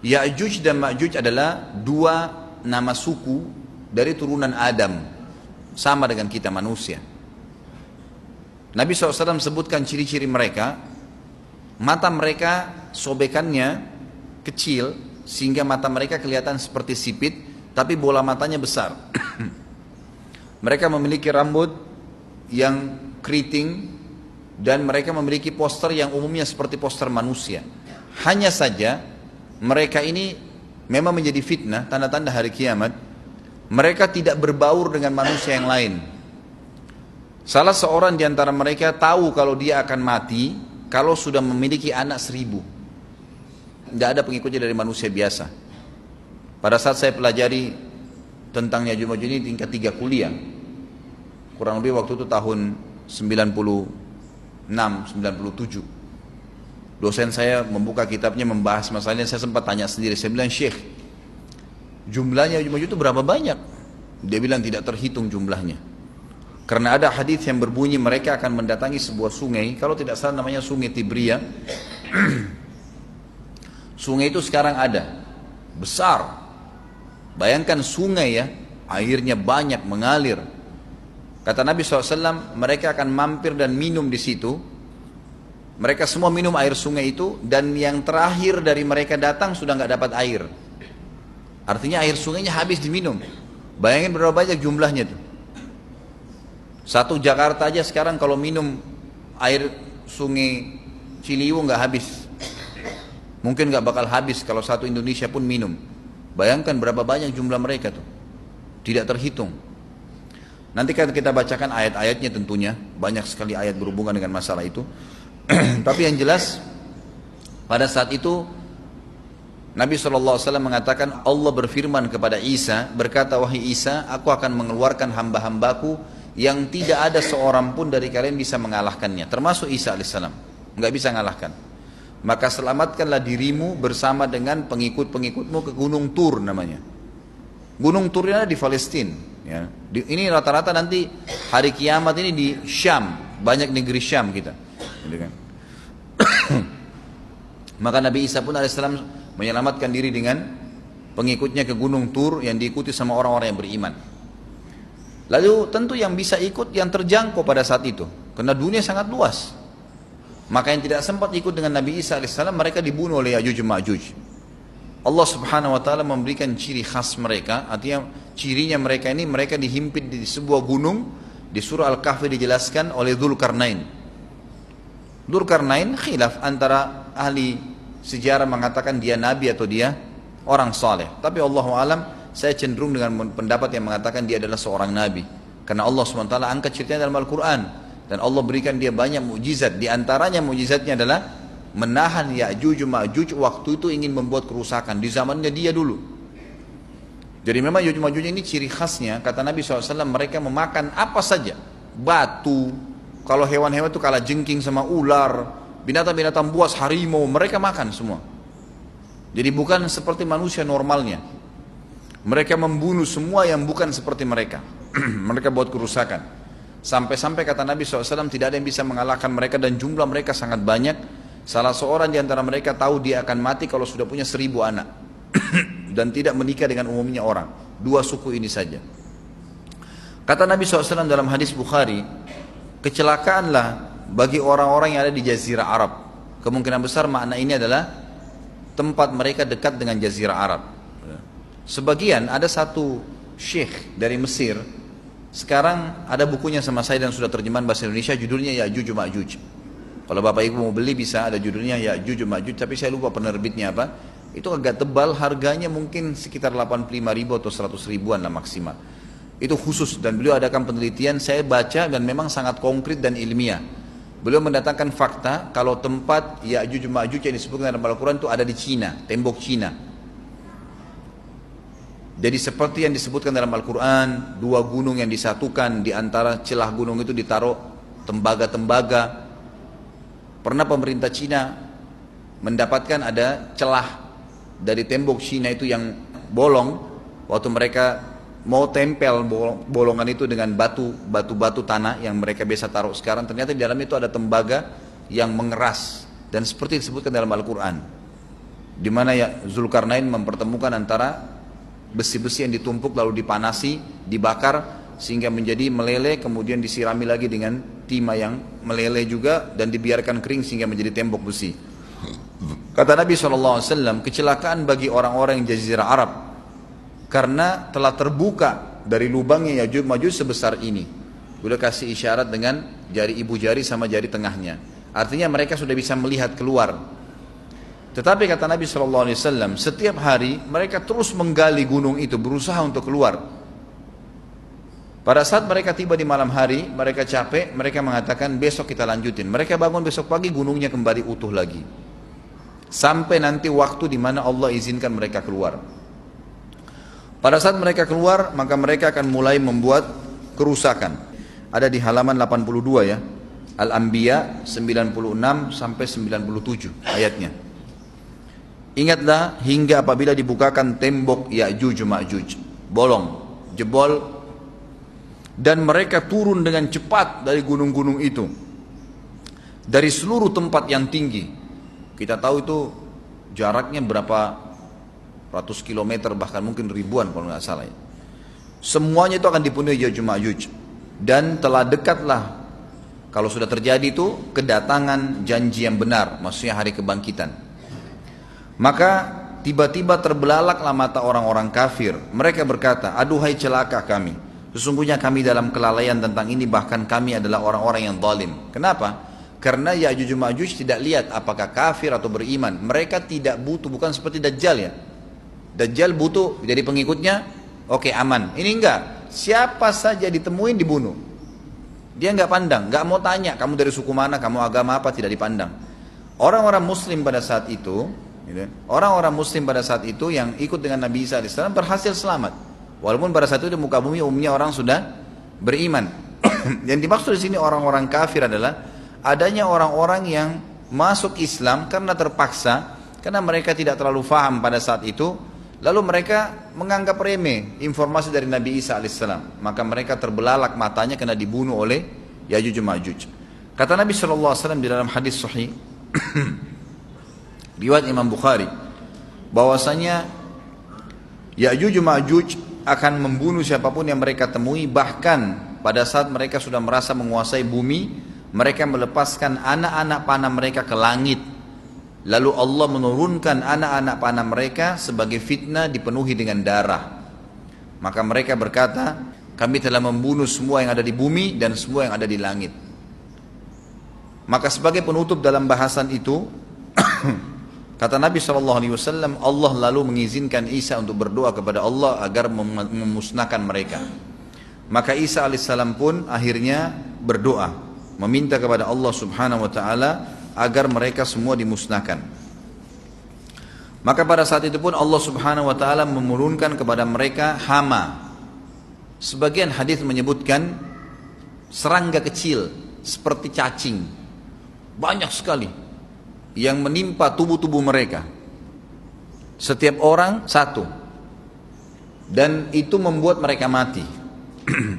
Ya'juj dan Ma'juj adalah dua nama suku dari turunan Adam, sama dengan kita manusia. Nabi SAW sebutkan ciri-ciri mereka. Mata mereka sobekannya kecil sehingga mata mereka kelihatan seperti sipit, tapi bola matanya besar. Mereka memiliki rambut yang keriting dan mereka memiliki poster yang umumnya seperti poster manusia. Hanya saja mereka ini memang menjadi fitnah, tanda-tanda hari kiamat. Mereka tidak berbaur dengan manusia yang lain. Salah seorang di antara mereka tahu kalau dia akan mati kalau sudah memiliki anak 1000. Tidak ada pengikutnya dari manusia biasa. Pada saat saya pelajari tentang Ya'juj Ma'juj ini tingkat 3 kuliah, kurang lebih waktu itu tahun 96, 97. Dosen saya membuka kitabnya membahas masalahnya, saya sempat tanya sendiri, saya bilang, Syekh, jumlahnya Ya'juj Ma'juj itu berapa banyak? Dia bilang tidak terhitung jumlahnya. Karena ada hadis yang berbunyi mereka akan mendatangi sebuah sungai, kalau tidak salah namanya Sungai Tibria. Sungai itu sekarang ada, besar. Bayangkan sungai ya, airnya banyak mengalir. Kata Nabi SAW, mereka akan mampir dan minum di situ. Mereka semua minum air sungai itu, dan yang terakhir dari mereka datang sudah nggak dapat air. Artinya air sungainya habis diminum. Bayangin berapa banyak jumlahnya tuh. Satu Jakarta aja sekarang kalau minum air sungai Ciliwung nggak habis. Mungkin nggak bakal habis kalau satu Indonesia pun minum. Bayangkan berapa banyak jumlah mereka tuh. Tidak terhitung. Nanti kan kita bacakan ayat-ayatnya tentunya. Banyak sekali ayat berhubungan dengan masalah itu. Tapi yang jelas pada saat itu Nabi SAW mengatakan, Allah berfirman kepada Isa, berkata, wahai Isa, aku akan mengeluarkan hamba-hambaku yang tidak ada seorang pun dari kalian bisa mengalahkannya, termasuk Isa alaihissalam, nggak bisa mengalahkan. Maka selamatkanlah dirimu bersama dengan pengikut-pengikutmu ke Gunung Tur namanya. Gunung Tur ini ada di Palestina. Ya. Ini rata-rata nanti hari kiamat ini di Syam, banyak negeri Syam kita. Gitu kan? Maka Nabi Isa pun alaihissalam menyelamatkan diri dengan pengikutnya ke Gunung Tur yang diikuti sama orang-orang yang beriman. Lalu tentu yang bisa ikut yang terjangkau pada saat itu, karena dunia sangat luas. Maka yang tidak sempat ikut dengan Nabi Isa alaihissalam, mereka dibunuh oleh Ya'juj Ma'juj. Allah subhanahu wa ta'ala memberikan ciri khas mereka, artinya cirinya mereka ini, mereka dihimpit di sebuah gunung. Di surah Al-Kahfi dijelaskan oleh Dzulkarnain. Dzulkarnain khilaf antara ahli sejarah mengatakan dia nabi atau dia orang saleh. Tapi Allahu alam, saya cenderung dengan pendapat yang mengatakan dia adalah seorang nabi. Karena Allah SWT angkat ceritanya dalam Al-Quran. Dan Allah berikan dia banyak mukjizat. Di antaranya mukjizatnya adalah menahan Ya'juj Ma'juj waktu itu ingin membuat kerusakan. Di zamannya dia dulu. Jadi memang Ya'juj Ma'juj ini ciri khasnya, kata Nabi SAW, mereka memakan apa saja. Batu. Kalau hewan-hewan itu kalah jengking sama ular. Binatang-binatang buas, harimau, mereka makan semua. Jadi bukan seperti manusia normalnya. Mereka membunuh semua yang bukan seperti mereka. Mereka buat kerusakan. Sampai-sampai kata Nabi SAW tidak ada yang bisa mengalahkan mereka dan jumlah mereka sangat banyak. Salah seorang di antara mereka tahu dia akan mati kalau sudah punya 1000 anak. Dan tidak menikah dengan umumnya orang. 2 suku ini saja. Kata Nabi SAW dalam hadis Bukhari, kecelakaanlah bagi orang-orang yang ada di Jazirah Arab. Kemungkinan besar makna ini adalah tempat mereka dekat dengan Jazirah Arab. Sebagian ada satu syekh dari Mesir. Sekarang ada bukunya sama saya dan sudah terjemahan bahasa Indonesia, judulnya Ya'juj Ma'juj. Kalau Bapak Ibu mau beli bisa, ada judulnya Ya'juj Ma'juj, tapi saya lupa penerbitnya apa. Itu agak tebal, harganya mungkin sekitar 85.000 atau 100 ribuan lah maksimal. Itu khusus, dan beliau adakan penelitian, saya baca dan memang sangat konkret dan ilmiah. Beliau mendatangkan fakta kalau tempat Ya'juj Ma'juj yang disebutkan dalam Al-Quran itu ada di Cina, tembok Cina. Jadi seperti yang disebutkan dalam Al-Quran, 2 gunung yang disatukan, di antara celah gunung itu ditaruh tembaga-tembaga. Pernah pemerintah Cina mendapatkan ada celah dari tembok Cina itu yang bolong, waktu mereka mau tempel bolongan itu dengan batu-batu tanah yang mereka biasa taruh sekarang, ternyata di dalam itu ada tembaga yang mengeras, dan seperti disebutkan dalam Al-Quran. di mana ya Zulkarnain mempertemukan antara besi-besi yang ditumpuk lalu dipanasi, dibakar sehingga menjadi meleleh, kemudian disirami lagi dengan timah yang meleleh juga dan dibiarkan kering sehingga menjadi tembok besi. Kata Nabi SAW, kecelakaan bagi orang-orang yang Jazirah Arab karena telah terbuka dari lubangnya Ya'juj Ma'juj sebesar ini. Udah kasih isyarat dengan jari ibu jari sama jari tengahnya. Artinya mereka sudah bisa melihat keluar. Tetapi kata Nabi SAW, setiap hari mereka terus menggali gunung itu, berusaha untuk keluar. Pada saat mereka tiba di malam hari, mereka capek, mereka mengatakan besok kita lanjutin. Mereka bangun besok pagi, gunungnya kembali utuh lagi. Sampai nanti waktu di mana Allah izinkan mereka keluar. Pada saat mereka keluar, maka mereka akan mulai membuat kerusakan. Ada di halaman 82 ya. Al-Anbiya 96 sampai 97 ayatnya. Ingatlah hingga apabila dibukakan tembok Ya'juj Ma'juj, bolong, jebol, dan mereka turun dengan cepat dari gunung-gunung itu, dari seluruh tempat yang tinggi. Kita tahu itu jaraknya berapa ratus kilometer, bahkan mungkin ribuan kalau nggak salah ya. Semuanya itu akan dipenuhi Ya'juj Ma'juj, dan telah dekatlah, kalau sudah terjadi itu, kedatangan janji yang benar, maksudnya hari kebangkitan. Maka tiba-tiba terbelalaklah mata orang-orang kafir. Mereka berkata, aduhai celaka kami. Sesungguhnya kami dalam kelalaian tentang ini, bahkan kami adalah orang-orang yang zalim. Kenapa? Karena Ya'juj Ma'juj tidak lihat apakah kafir atau beriman. Mereka tidak butuh, bukan seperti Dajjal ya. Dajjal butuh jadi pengikutnya, oke aman. Ini enggak. Siapa saja ditemuin dibunuh. Dia enggak pandang, enggak mau tanya kamu dari suku mana, kamu agama apa, tidak dipandang. Orang-orang muslim pada saat itu, orang-orang muslim pada saat itu yang ikut dengan Nabi Isa AS berhasil selamat. Walaupun pada saat itu di muka bumi umumnya orang sudah beriman. Yang dimaksud di sini orang-orang kafir adalah adanya orang-orang yang masuk Islam karena terpaksa, karena mereka tidak terlalu faham pada saat itu, lalu mereka menganggap remeh informasi dari Nabi Isa AS. Maka mereka terbelalak matanya karena dibunuh oleh Ya'juj Ma'juj. Kata Nabi SAW di dalam hadis sahih riwayat Imam Bukhari, bahwasanya Ya'juj Ma'juj akan membunuh siapapun yang mereka temui. Bahkan pada saat mereka sudah merasa menguasai bumi, mereka melepaskan anak-anak panah mereka ke langit. Lalu Allah menurunkan anak-anak panah mereka sebagai fitnah dipenuhi dengan darah. Maka mereka berkata, kami telah membunuh semua yang ada di bumi dan semua yang ada di langit. Maka sebagai penutup dalam bahasan itu, kata Nabi SAW, Allah lalu mengizinkan Isa untuk berdoa kepada Allah agar memusnahkan mereka. Maka Isa AS pun akhirnya berdoa, meminta kepada Allah Subhanahu Wa Taala agar mereka semua dimusnahkan. Maka pada saat itu pun Allah Subhanahu Wa Taala menurunkan kepada mereka hama. Sebagian hadis menyebutkan serangga kecil seperti cacing, banyak sekali yang menimpa tubuh-tubuh mereka. Setiap orang satu. Dan itu membuat mereka mati.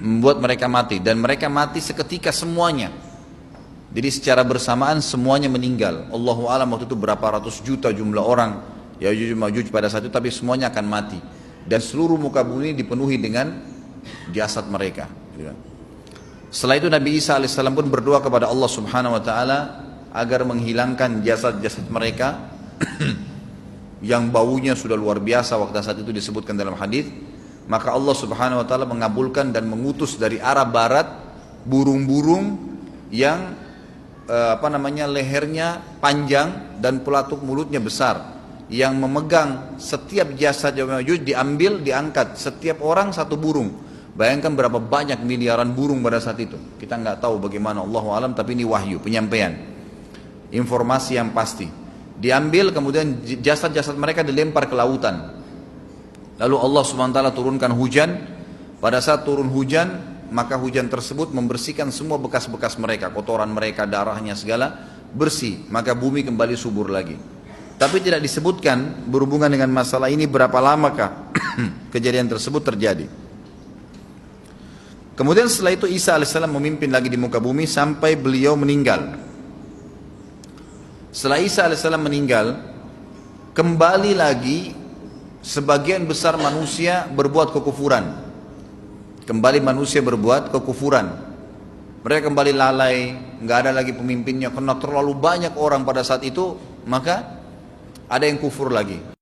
Membuat mereka mati. Dan mereka mati seketika semuanya. Jadi secara bersamaan semuanya meninggal. Allahu a'lam waktu itu berapa ratus juta jumlah orang Ya'juj Ma'juj pada saat itu, tapi semuanya akan mati. Dan seluruh muka bumi dipenuhi dengan jasad mereka. Setelah itu Nabi Isa AS pun berdoa kepada Allah Subhanahu Wa Taala agar menghilangkan jasad-jasad mereka yang baunya sudah luar biasa waktu saat itu disebutkan dalam hadis. Maka Allah Subhanahu Wa Taala mengabulkan dan mengutus dari arah barat burung-burung yang lehernya panjang dan pelatuk mulutnya besar, yang memegang setiap jasad Ya'juj diambil, diangkat, setiap orang satu burung. Bayangkan berapa banyak miliaran burung pada saat itu. Kita nggak tahu bagaimana, Allahu a'lam, tapi ini wahyu, penyampaian informasi yang pasti. Diambil, kemudian jasad-jasad mereka dilempar ke lautan. Lalu Allah SWT turunkan hujan. Pada saat turun hujan, maka hujan tersebut membersihkan semua bekas-bekas mereka, kotoran mereka, darahnya segala bersih. Maka bumi kembali subur lagi. Tapi tidak disebutkan berhubungan dengan masalah ini berapa lamakah kejadian tersebut terjadi. Kemudian setelah itu Isa AS memimpin lagi di muka bumi sampai beliau meninggal. Setelah Isa AS meninggal, kembali lagi sebagian besar manusia berbuat kekufuran. Kembali manusia berbuat kekufuran. Mereka kembali lalai, nggak ada lagi pemimpinnya karena terlalu banyak orang pada saat itu, maka ada yang kufur lagi.